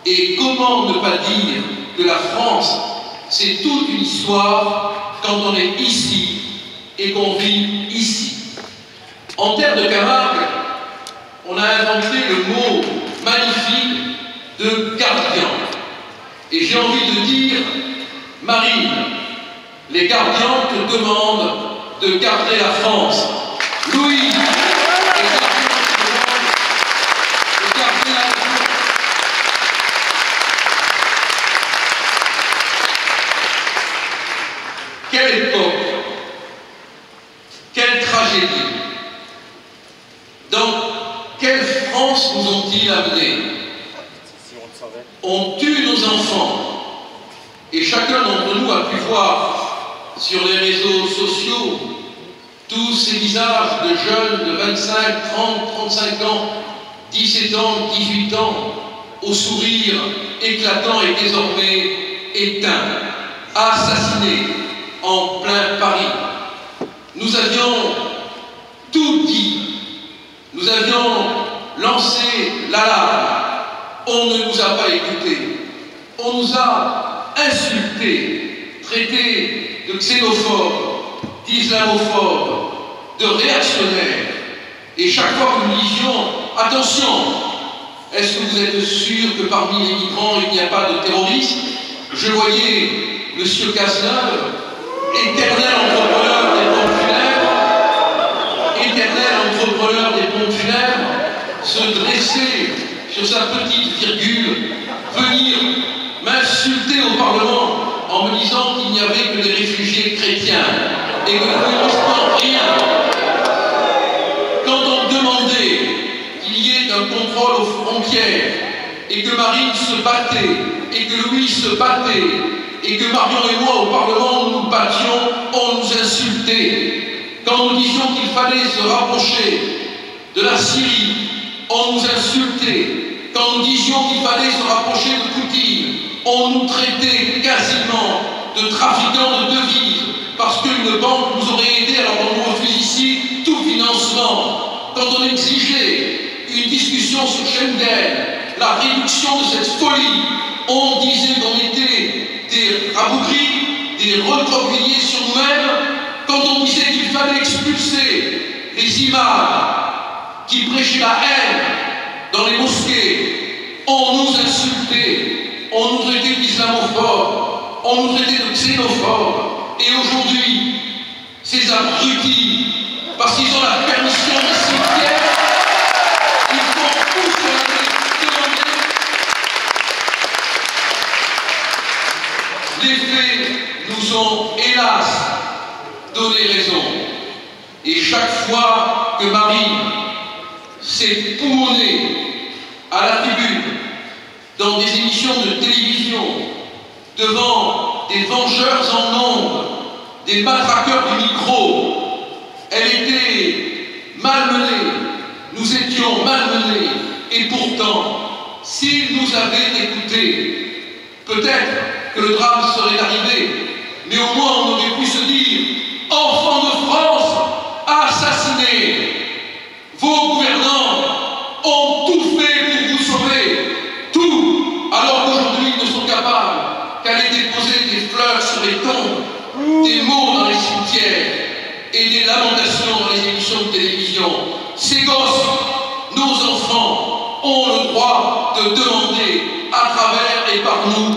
Et comment ne pas dire que la France, c'est toute une histoire quand on est ici et qu'on vit ici. En terre de Camargue, on a inventé le mot magnifique de gardien. Et j'ai envie de dire, Marine, les gardiens te demandent de garder la France. Louis, les gardiens te demandent de garder la France. Quelle époque, quelle tragédie. Dans quelle France nous ont-ils amenés? On tue nos enfants, et chacun d'entre nous a pu voir sur les réseaux sociaux tous ces visages de jeunes de 25, 30, 35 ans, 17 ans, 18 ans, au sourire éclatant et désormais éteint, assassinés en plein Paris. Nous avions tout dit, nous avions lancé l'alarme. On ne nous a pas écoutés, on nous a insultés, traités de xénophobes, d'islamophobes, de réactionnaires. Et chaque fois que nous disions « Attention, est-ce que vous êtes sûr que parmi les migrants il n'y a pas de terroristes ?» Je voyais M. Cazeneuve, éternel entrepreneur des pompes funèbres, se dresser sur sa petite virgule, venir m'insulter au Parlement en me disant qu'il n'y avait que des réfugiés chrétiens et que nous ne risquions rien. Quand on demandait qu'il y ait un contrôle aux frontières et que Marine se battait et que Louis se battait et que Marion et moi au Parlement nous battions, on nous insultait. Quand nous disions qu'il fallait se rapprocher de la Syrie, on nous insultait. Quand nous disions qu'il fallait se rapprocher de Poutine, on nous traitait quasiment de trafiquants de devises parce qu'une banque nous aurait aidé alors qu'on nous refuse ici tout financement. Quand on exigeait une discussion sur Schengen, la réduction de cette folie, on disait qu'on était des rabougris, des recroquevillés sur nous-mêmes. Quand on disait qu'il fallait expulser les imams qui prêchaient la haine dans les mosquées, on nous insultait, on nous traitait d'islamophobes, on nous traitait de xénophobes. Et aujourd'hui, ces abrutis, parce qu'ils ont la permission des cimetières, ils font tout ce qu'on a demandé. Les faits nous ont, hélas, donné raison. Et chaque fois que Marie s'est poumonnée à la tribune, dans des émissions de télévision, devant des vengeurs en nombre, des matraqueurs du micro, elle était malmenée, nous étions malmenés, et pourtant, s'ils nous avaient écoutés, peut-être que le drame serait arrivé, mais au moins on aurait pu se dire « Enfants de France, assassinés, vos gouvernants ont tout fait pour vous sauver, tout, alors qu'aujourd'hui ils ne sont capables qu'aller déposer des fleurs sur les tombes, des mots dans les cimetières et des lamentations dans les émissions de télévision. Ces gosses, nos enfants, ont le droit de demander à travers et par nous